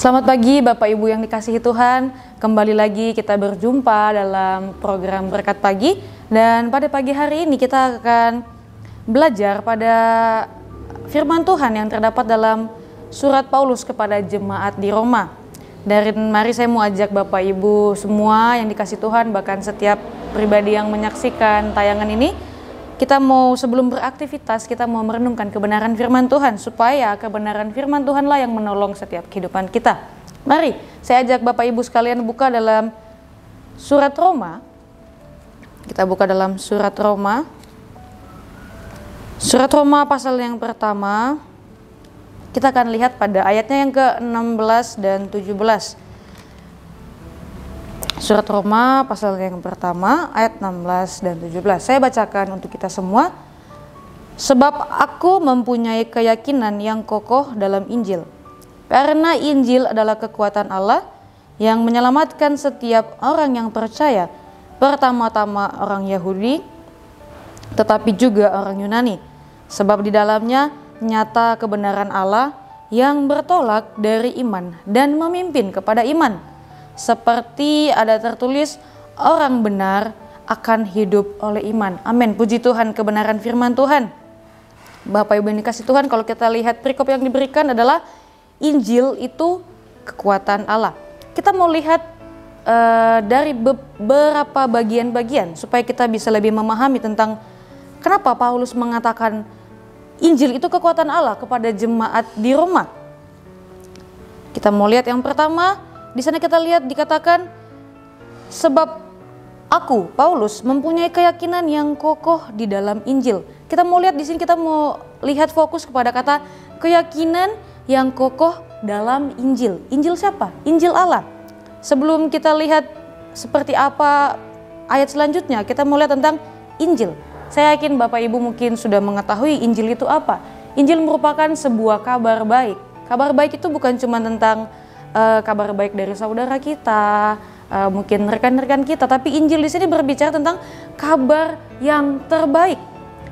Selamat pagi Bapak Ibu yang dikasihi Tuhan. Kembali lagi kita berjumpa dalam program Berkat Pagi. Dan pada pagi hari ini kita akan belajar pada firman Tuhan yang terdapat dalam surat Paulus kepada jemaat di Roma. Dan mari saya mau ajak Bapak Ibu semua yang dikasihi Tuhan, bahkan setiap pribadi yang menyaksikan tayangan ini, kita mau sebelum beraktivitas, kita mau merenungkan kebenaran firman Tuhan, supaya kebenaran firman Tuhanlah yang menolong setiap kehidupan kita. Mari, saya ajak Bapak Ibu sekalian buka dalam surat Roma. Kita buka dalam surat Roma. Surat Roma pasal yang pertama, kita akan lihat pada ayatnya yang ke-16 dan 17. Surat Roma pasal yang pertama ayat 16 dan 17. Saya bacakan untuk kita semua. Sebab aku mempunyai keyakinan yang kokoh dalam Injil. Karena Injil adalah kekuatan Allah yang menyelamatkan setiap orang yang percaya. Pertama-tama orang Yahudi, tetapi juga orang Yunani. Sebab di dalamnya nyata kebenaran Allah yang bertolak dari iman dan memimpin kepada iman. Seperti ada tertulis, orang benar akan hidup oleh iman. Amin. Puji Tuhan, kebenaran firman Tuhan. Bapak Ibu yang dikasihi Tuhan, kalau kita lihat perikop yang diberikan adalah Injil itu kekuatan Allah. Kita mau lihat dari beberapa bagian-bagian supaya kita bisa lebih memahami tentang kenapa Paulus mengatakan Injil itu kekuatan Allah kepada jemaat di Roma. Kita mau lihat yang pertama. Di sana kita lihat dikatakan, sebab aku, Paulus, mempunyai keyakinan yang kokoh di dalam Injil. Kita mau lihat di sini, kita mau lihat fokus kepada kata keyakinan yang kokoh dalam Injil. Injil siapa? Injil Allah. Sebelum kita lihat seperti apa ayat selanjutnya, kita mau lihat tentang Injil. Saya yakin Bapak Ibu mungkin sudah mengetahui Injil itu apa. Injil merupakan sebuah kabar baik. Kabar baik itu bukan cuma tentang kabar baik dari saudara kita, mungkin rekan-rekan kita, tapi Injil di sini berbicara tentang kabar yang terbaik.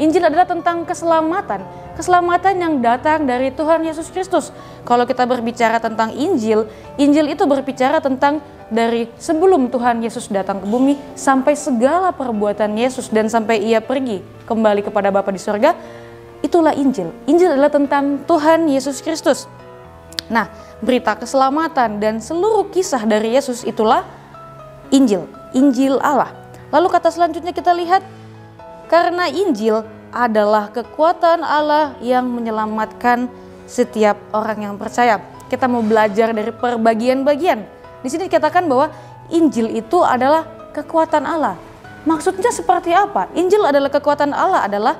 Injil adalah tentang keselamatan, keselamatan yang datang dari Tuhan Yesus Kristus. Kalau kita berbicara tentang Injil, Injil itu berbicara tentang dari sebelum Tuhan Yesus datang ke bumi sampai segala perbuatan Yesus dan sampai ia pergi kembali kepada Bapa di surga. Itulah Injil. Injil adalah tentang Tuhan Yesus Kristus. Nah, berita keselamatan dan seluruh kisah dari Yesus itulah Injil, Injil Allah. Lalu kata selanjutnya kita lihat, karena Injil adalah kekuatan Allah yang menyelamatkan setiap orang yang percaya. Kita mau belajar dari perbagian-bagian. Di sini dikatakan bahwa Injil itu adalah kekuatan Allah. Maksudnya seperti apa? Injil adalah kekuatan Allah, adalah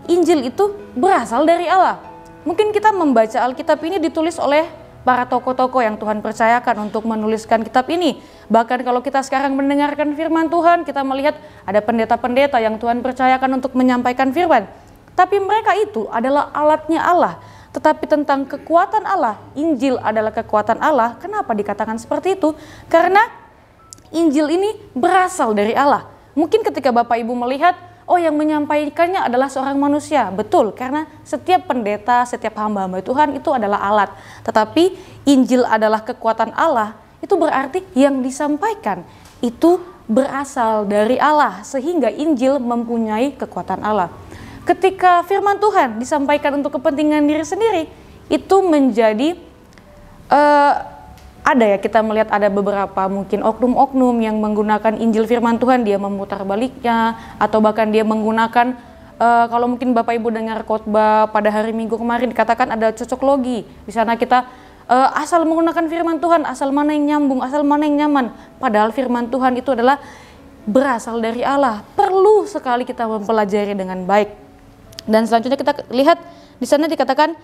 Injil itu berasal dari Allah. Mungkin kita membaca Alkitab ini ditulis oleh para tokoh-tokoh yang Tuhan percayakan untuk menuliskan kitab ini. Bahkan kalau kita sekarang mendengarkan firman Tuhan, kita melihat ada pendeta-pendeta yang Tuhan percayakan untuk menyampaikan firman. Tapi mereka itu adalah alatnya Allah. Tetapi tentang kekuatan Allah, Injil adalah kekuatan Allah. Kenapa dikatakan seperti itu? Karena Injil ini berasal dari Allah. Mungkin ketika Bapak Ibu melihat, oh, yang menyampaikannya adalah seorang manusia. Betul, karena setiap pendeta, setiap hamba-hamba Tuhan itu adalah alat. Tetapi Injil adalah kekuatan Allah, itu berarti yang disampaikan itu berasal dari Allah. Sehingga Injil mempunyai kekuatan Allah. Ketika firman Tuhan disampaikan untuk kepentingan diri sendiri, itu menjadi ada ya, kita melihat ada beberapa mungkin oknum-oknum yang menggunakan Injil firman Tuhan, dia memutar baliknya, atau bahkan dia menggunakan kalau mungkin Bapak Ibu dengar khotbah pada hari Minggu kemarin dikatakan ada cocok logi. Di sana kita asal menggunakan firman Tuhan, asal mana yang nyambung, asal mana yang nyaman. Padahal firman Tuhan itu adalah berasal dari Allah. Perlu sekali kita mempelajari dengan baik. Dan selanjutnya kita lihat di sana dikatakan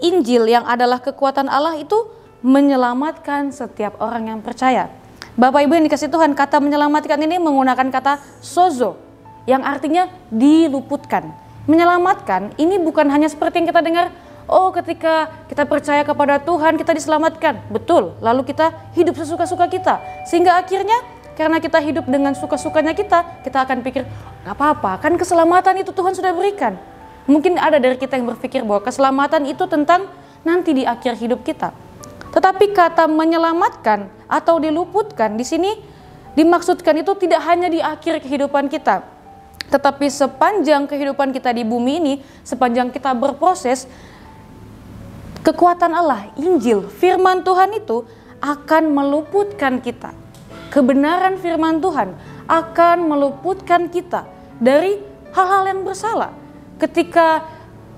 Injil yang adalah kekuatan Allah itu menyelamatkan setiap orang yang percaya. Bapak Ibu yang dikasihi Tuhan, kata menyelamatkan ini menggunakan kata sozo, yang artinya diluputkan. Menyelamatkan ini bukan hanya seperti yang kita dengar, oh ketika kita percaya kepada Tuhan kita diselamatkan. Betul, lalu kita hidup sesuka-suka kita. Sehingga akhirnya karena kita hidup dengan suka-sukanya kita akan pikir, gak apa-apa, kan keselamatan itu Tuhan sudah berikan. Mungkin ada dari kita yang berpikir bahwa keselamatan itu tentang nanti di akhir hidup kita. Tetapi kata menyelamatkan atau diluputkan di sini dimaksudkan itu tidak hanya di akhir kehidupan kita, tetapi sepanjang kehidupan kita di bumi ini, sepanjang kita berproses, kekuatan Allah, Injil, firman Tuhan itu akan meluputkan kita. Kebenaran firman Tuhan akan meluputkan kita dari hal-hal yang bersalah. Ketika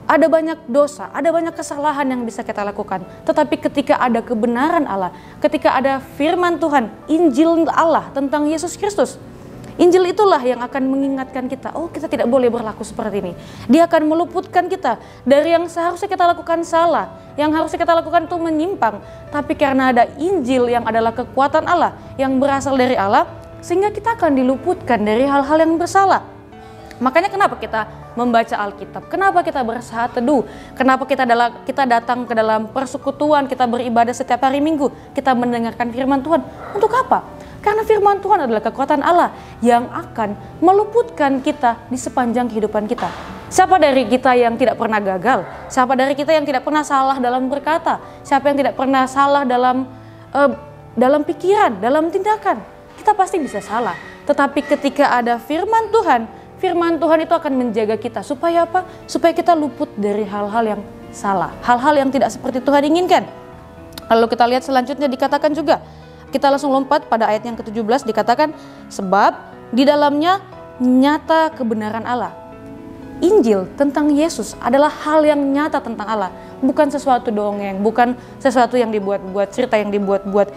ada banyak dosa, ada banyak kesalahan yang bisa kita lakukan. Tetapi ketika ada kebenaran Allah, ketika ada firman Tuhan, Injil Allah tentang Yesus Kristus, Injil itulah yang akan mengingatkan kita, oh kita tidak boleh berlaku seperti ini. Dia akan meluputkan kita dari yang seharusnya kita lakukan salah, yang harusnya kita lakukan itu menyimpang. Tapi karena ada Injil yang adalah kekuatan Allah, yang berasal dari Allah, sehingga kita akan diluputkan dari hal-hal yang bersalah. Makanya kenapa kita membaca Alkitab, kenapa kita bersaat teduh, kenapa kita datang ke dalam persekutuan, kita beribadah setiap hari Minggu, kita mendengarkan firman Tuhan. Untuk apa? Karena firman Tuhan adalah kekuatan Allah yang akan meluputkan kita di sepanjang kehidupan kita. Siapa dari kita yang tidak pernah gagal? Siapa dari kita yang tidak pernah salah dalam berkata? Siapa yang tidak pernah salah dalam pikiran, dalam tindakan? Kita pasti bisa salah. Tetapi ketika ada firman Tuhan itu akan menjaga kita. Supaya apa? Supaya kita luput dari hal-hal yang salah. Hal-hal yang tidak seperti Tuhan inginkan. Lalu kita lihat selanjutnya dikatakan juga. Kita langsung lompat pada ayat yang ke-17 dikatakan, sebab di dalamnya nyata kebenaran Allah. Injil tentang Yesus adalah hal yang nyata tentang Allah. Bukan sesuatu dongeng, bukan sesuatu yang dibuat-buat, cerita yang dibuat-buat.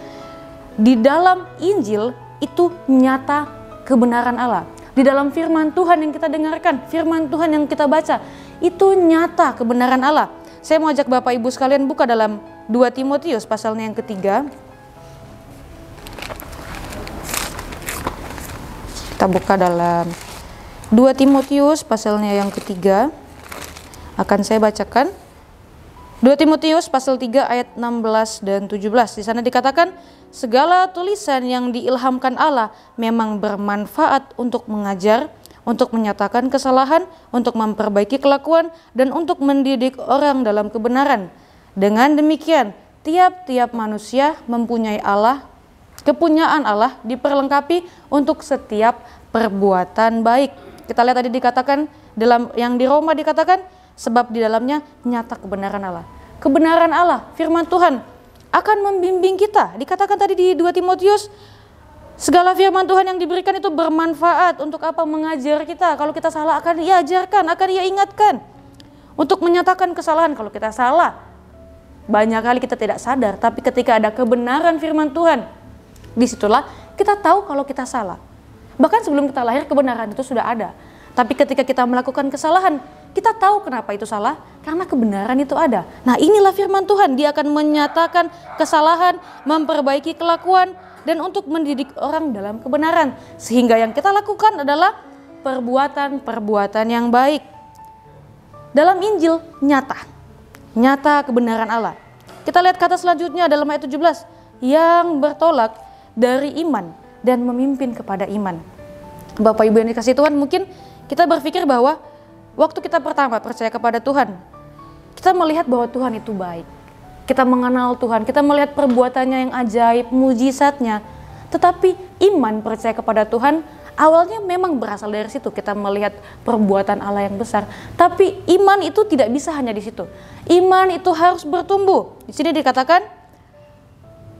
Di dalam Injil itu nyata kebenaran Allah. Di dalam firman Tuhan yang kita dengarkan, firman Tuhan yang kita baca, itu nyata kebenaran Allah. Saya mau ajak Bapak Ibu sekalian buka dalam 2 Timotius pasalnya yang ketiga. Kita buka dalam 2 Timotius pasalnya yang ketiga. Akan saya bacakan. 2 Timotius pasal 3 ayat 16 dan 17. Di sana dikatakan, segala tulisan yang diilhamkan Allah memang bermanfaat untuk mengajar, untuk menyatakan kesalahan, untuk memperbaiki kelakuan, dan untuk mendidik orang dalam kebenaran. Dengan demikian, tiap-tiap manusia mempunyai kepunyaan Allah diperlengkapi untuk setiap perbuatan baik. Kita lihat tadi dikatakan dalam yang di Roma dikatakan, sebab di dalamnya nyata kebenaran Allah. Kebenaran Allah, firman Tuhan akan membimbing kita. Dikatakan tadi di 2 Timotius, segala firman Tuhan yang diberikan itu bermanfaat untuk apa? Mengajar kita. Kalau kita salah akan ia ajarkan, akan ia ingatkan. Untuk menyatakan kesalahan kalau kita salah. Banyak kali kita tidak sadar, tapi ketika ada kebenaran firman Tuhan, disitulah kita tahu kalau kita salah. Bahkan sebelum kita lahir kebenaran itu sudah ada. Tapi ketika kita melakukan kesalahan, kita tahu kenapa itu salah, karena kebenaran itu ada. Nah inilah firman Tuhan, dia akan menyatakan kesalahan, memperbaiki kelakuan, dan untuk mendidik orang dalam kebenaran. Sehingga yang kita lakukan adalah perbuatan-perbuatan yang baik. Dalam Injil nyata kebenaran Allah. Kita lihat kata selanjutnya dalam ayat 17, yang bertolak dari iman dan memimpin kepada iman. Bapak Ibu yang dikasihi Tuhan, mungkin kita berpikir bahwa waktu kita pertama percaya kepada Tuhan, kita melihat bahwa Tuhan itu baik. Kita mengenal Tuhan, kita melihat perbuatannya yang ajaib, mujizatnya. Tetapi iman percaya kepada Tuhan awalnya memang berasal dari situ. Kita melihat perbuatan Allah yang besar. Tapi iman itu tidak bisa hanya di situ. Iman itu harus bertumbuh. Di sini dikatakan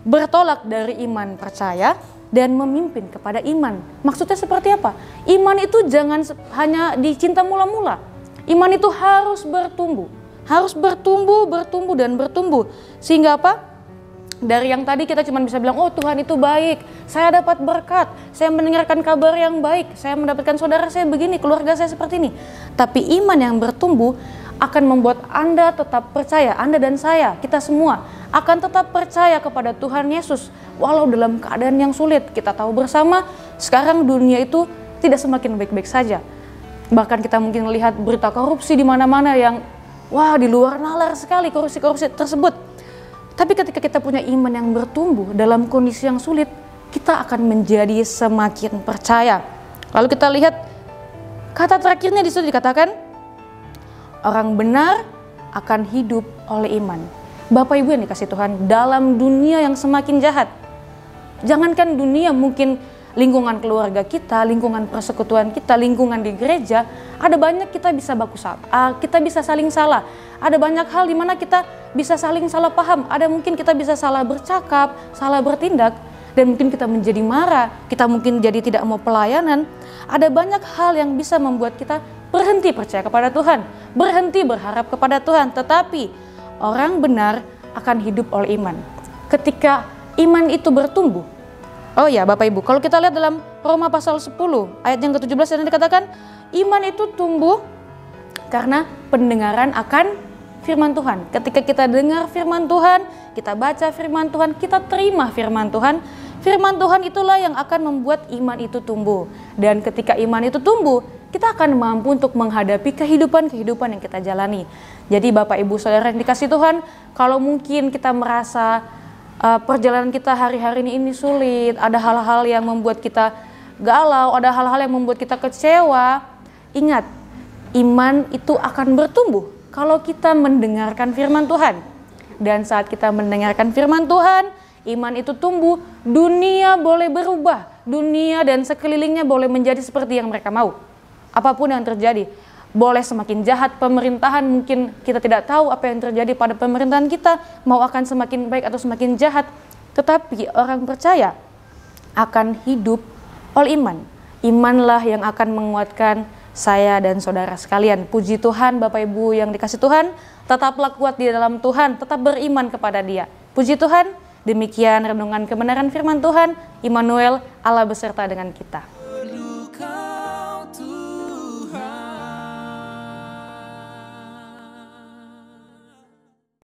bertolak dari iman percaya dan memimpin kepada iman. Maksudnya seperti apa? Iman itu jangan hanya dicinta mula-mula. Iman itu harus bertumbuh. Harus bertumbuh dan bertumbuh. Sehingga apa? Dari yang tadi kita cuma bisa bilang, oh Tuhan itu baik, saya dapat berkat, saya mendengarkan kabar yang baik, saya mendapatkan saudara saya begini, keluarga saya seperti ini. Tapi iman yang bertumbuh akan membuat Anda tetap percaya, Anda dan saya, kita semua akan tetap percaya kepada Tuhan Yesus. Walau dalam keadaan yang sulit, kita tahu bersama sekarang dunia itu tidak semakin baik-baik saja. Bahkan kita mungkin lihat berita korupsi di mana-mana yang wah di luar nalar sekali korupsi tersebut. Tapi ketika kita punya iman yang bertumbuh dalam kondisi yang sulit, kita akan menjadi semakin percaya. Lalu kita lihat kata terakhirnya di situ dikatakan, orang benar akan hidup oleh iman. Bapak Ibu yang dikasih Tuhan, dalam dunia yang semakin jahat, jangankan dunia, mungkin lingkungan keluarga kita, lingkungan persekutuan kita, lingkungan di gereja, ada banyak kita bisa baku salah, kita bisa saling salah. Ada banyak hal di mana kita bisa saling salah paham. Ada mungkin kita bisa salah bercakap, salah bertindak, dan mungkin kita menjadi marah, kita mungkin jadi tidak mau pelayanan. Ada banyak hal yang bisa membuat kita berhenti percaya kepada Tuhan, berhenti berharap kepada Tuhan. Tetapi orang benar akan hidup oleh iman. Ketika iman itu bertumbuh. Oh ya Bapak Ibu, kalau kita lihat dalam Roma pasal 10 ayat yang ke-17 yang dikatakan, iman itu tumbuh karena pendengaran akan firman Tuhan. Ketika kita dengar firman Tuhan, kita baca firman Tuhan, kita terima firman Tuhan itulah yang akan membuat iman itu tumbuh. Dan ketika iman itu tumbuh, kita akan mampu untuk menghadapi kehidupan yang kita jalani. Jadi Bapak Ibu Saudara yang dikasih Tuhan, kalau mungkin kita merasa perjalanan kita hari-hari ini sulit, ada hal-hal yang membuat kita galau, ada hal-hal yang membuat kita kecewa, ingat, iman itu akan bertumbuh kalau kita mendengarkan firman Tuhan. Dan saat kita mendengarkan firman Tuhan, iman itu tumbuh, dunia boleh berubah, dunia dan sekelilingnya boleh menjadi seperti yang mereka mau. Apapun yang terjadi, boleh semakin jahat pemerintahan, mungkin kita tidak tahu apa yang terjadi pada pemerintahan kita, mau akan semakin baik atau semakin jahat. Tetapi orang percaya akan hidup oleh iman. Imanlah yang akan menguatkan saya dan saudara sekalian. Puji Tuhan Bapak Ibu yang dikasih Tuhan, tetaplah kuat di dalam Tuhan, tetap beriman kepada Dia. Puji Tuhan, demikian renungan kebenaran firman Tuhan. Immanuel, Allah beserta dengan kita.